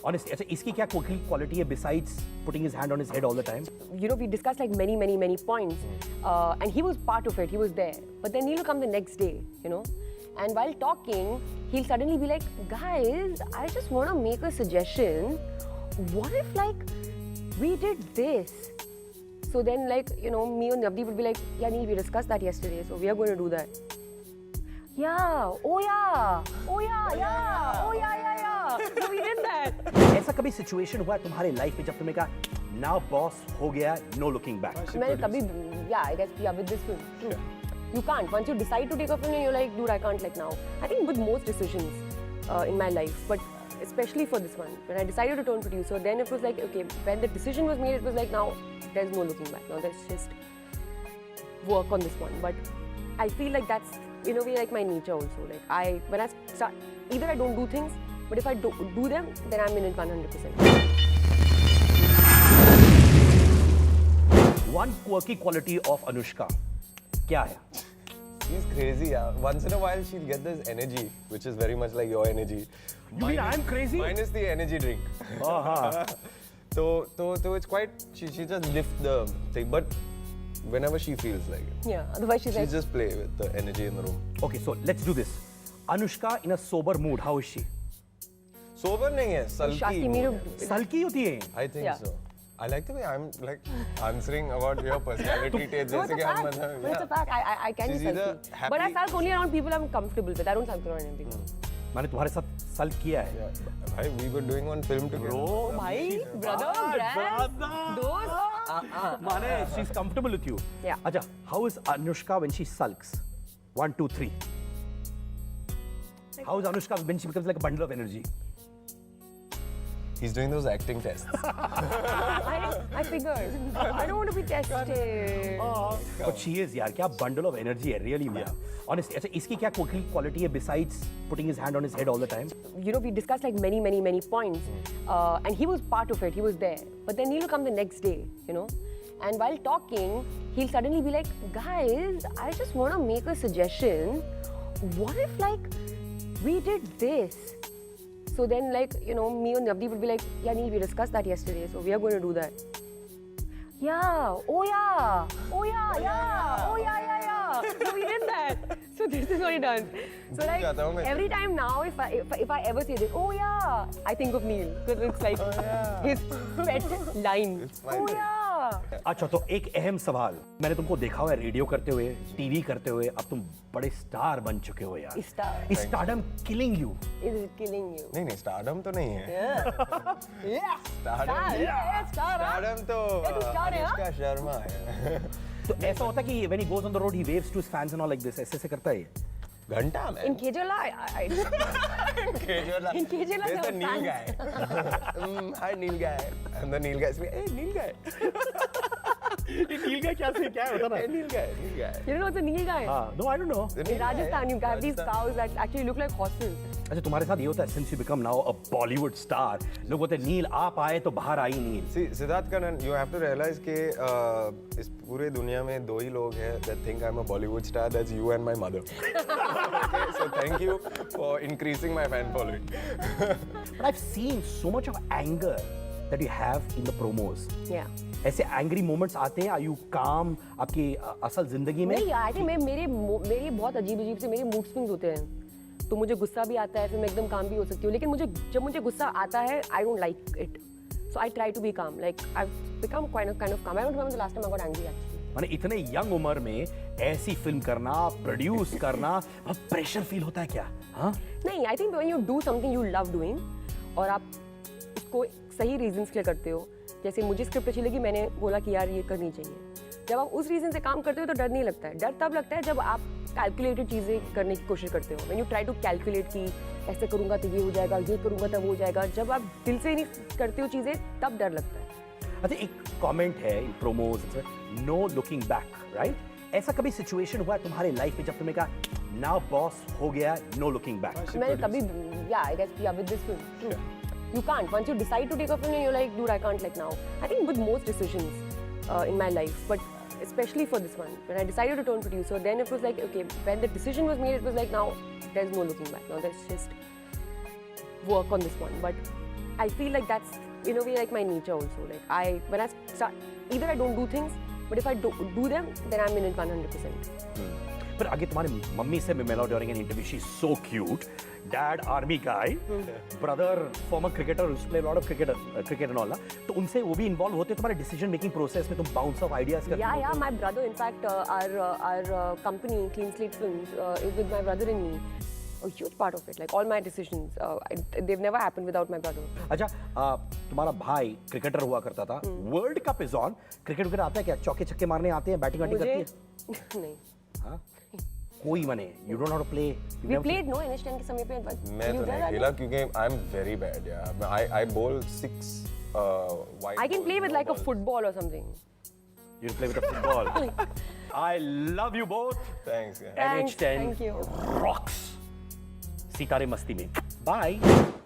Honestly, अच्छा इसकी क्या quality है besides putting his hand on his head all the time? You know, we discussed like many points, and he was part of it. He was there. But then he'll come the next day, you know, and while talking, he'll suddenly be like, "Guys, I just want to make a suggestion. What if like we did this?" So then, like, you know, me and Navdeep would be like, "Yeah, Neil, we discussed that yesterday, so we are going to do that." Yeah. Oh yeah. Oh yeah. Yeah. Oh yeah. Yeah. Yeah. So we did that. ऐसा कभी situation हुआ है तुम्हारे life में जब तुमने कहा now boss हो गया, no looking back? मैंने तभी, yeah, I guess, yeah, with this film too. You can't. Once you decide to take a film, you're like, dude, I can't like now. I think with most decisions in my life, but especially for this one, when I decided to turn producer, then it was like, okay, when the decision was made, it was like, now there's no looking back. Now there's just work on this one. But I feel like that's in a way like my nature also. Like when I start, either I don't do things, but if I do them, then I'm in it 100%. One quirky quality of Anushka, क्या है? She's crazy, yeah. Once in a while, she'll get this energy, which is very much like your energy. You mean I'm crazy? Minus the energy drink. So it's quite. She just lifts the thing, but whenever she feels like it. Yeah. Otherwise, she's like. Just play with the energy in the room. Okay, so let's do this. Anushka in a sober mood, how is she? Sober नहीं है, sulky. Sulky होती है? I think so. I like the way I'm like answering about your personality traits. No, it's a fact. No, it's a fact. I can be sulky. But I sulk only around people I'm comfortable with. I don't sulk around anything. मैंने तुम्हारे साथ sulk किया है. भाई, we were doing one film together. Oh, भाई, brother, दोस्त. माने, she's comfortable with you. Yeah. अच्छा, how is Anushka when she sulks? 1, 2, 3. How is Anushka when she becomes like a bundle of energy? He's doing those acting tests. I figured. I don't want to be tested. But she is, यार, क्या bundle of energy है, really, man. Honestly, अच्छा इसकी क्या quality है besides putting his hand on his head all the time? You know, we discussed like many points, and he was part of it. He was there. But then he'll come the next day, you know, and while talking, he'll suddenly be like, "Guys, I just want to make a suggestion. What if like we did this?" So then, like, you know, me and Navdeep would be like, "Yeah, Neil, we discussed that yesterday, so we are going to do that." Yeah. Oh yeah. Oh yeah. Yeah. Oh yeah. Yeah. Yeah. So we did that. So this is what he does. So like every time now, if I ever say this, oh yeah, I think of Neil because it's like his pet line. Oh yeah. अच्छा, तो एक अहम सवाल, मैंने तुमको देखा हुआ है रेडियो करते हुए, टीवी करते हुए, अब तुम बड़े स्टार बन चुके हो यार. Stardom killing you. Is it killing you? नहीं, स्टारडम तो नहीं है. Yeah. स्टारडम तो अनुष्का शर्मा है. तो ऐसा होता है कि when he goes on the road, he waves to his fans and all like this, ऐसे करता है ये? घंटा में. In Kejala, in Kejala, there's the Neil guy. Hi Neil guy. And the Neil guy is like, hey Neil guy. Neil guy क्या होता ना? Neil guy. You don't know what's a Neil guy? No, I don't know. In Rajasthan, you have these cows that actually look like horses. अच्छा, तुम्हारे साथ ये होता है, since you become now a Bollywood star, लोग बोलते हैं नील आप आए तो बाहर आई नील. See, Siddharth Kanan, you have to realize कि इस पूरे दुनिया में दो ही लोग हैं that think I'm a Bollywood star. That's you and my mother. Okay, so thank you for increasing my fan following. But I've seen so much of anger that you have in the promos. Yeah. ऐसे angry moments आते हैं? Are you calm आपकी असल जिंदगी में? नहीं यार, मेरे बहुत अजीब से मेरे मूड स्विंग्स होते हैं. तो मुझे गुस्सा भी आता है, फिर मैं एकदम काम भी हो सकती हूँ. लेकिन जब मुझे गुस्सा आता है, I don't like it. So I try to be calm. Like I've become kind of calm. I don't remember the last time I got angry actually. माने इतने यंग उम्र में ऐसी फिल्म करना, प्रोड्यूस करना, अब प्रेशर फील होता है क्या? हाँ? नहीं, I think when you do something you love doing और आप उसको सही रीजंस के लिए करते हो, जैसे मुझे स्क्रिप्ट अच्छी लगी, मैंने बोला कि यार ये करनी चाहिए. जब आप उस रीजन से काम करते हो तो डर नहीं लगता है. डर तब लगता है जब आप कैलकुलेटेड चीज़ें करने की कोशिश करते हो. When you try to calculate कि ऐसे करूँगा तो ये हो जाएगा, ये करूँगा तब हो जाएगा. जब आप दिल से नहीं करते हो चीज़ें, तब डर लगता है. अच्छा, एक कमेंट है in promos, no looking back, right? ऐसा कभी सिचुएशन हुआ है तुम्हारे लाइफ में जब तुमने कहा नाउ बॉस हो गया, नो लुकिंग बैक? मैंने तभी, yeah, I guess, yeah, with this film too. You can't. Once you decide to take a film, you're like, dude, I can't like now. I think with most decisions in my life, but especially for this one, when I decided to turn producer, then it was like, okay, when the decision was made, it was like, now there's no looking back. Now there's just work on this one. But I feel like that's in a way like my nature also. Like when I start, either I don't do things, but if I do them, then I'm in it 100%. पर आगे तुम्हारे mummy से मैं मिला during an interview. She's so cute. Dad army guy, brother former cricketer, used to play a lot of cricket and all. तो उनसे वो भी involve होते हैं तुम्हारे decision making process में, तुम bounce off ideas करते हो? Yeah. My brother, in fact, our company, Clean Slate Films, is with my brother and me. A huge part of it, like all my decisions, they've never happened without my brother. अच्छा, तुम्हारा भाई cricketer हुआ करता था. World cup is on. Cricket वगैरह आता है क्या? चौके छक्के मारने आते हैं? बैटिंग करती है? नहीं. हाँ? कोई मने. You don't know how to play. We played no NH10 के समय पे. मैं तो नहीं खेला क्योंकि I'm very bad. Yeah, I bowl 6 wide. I can play with like a football or something. You play with a football. I love you both. Thanks. Yeah. Thanks, NH10 thank you. rocks. सितारे मस्ती में. Bye.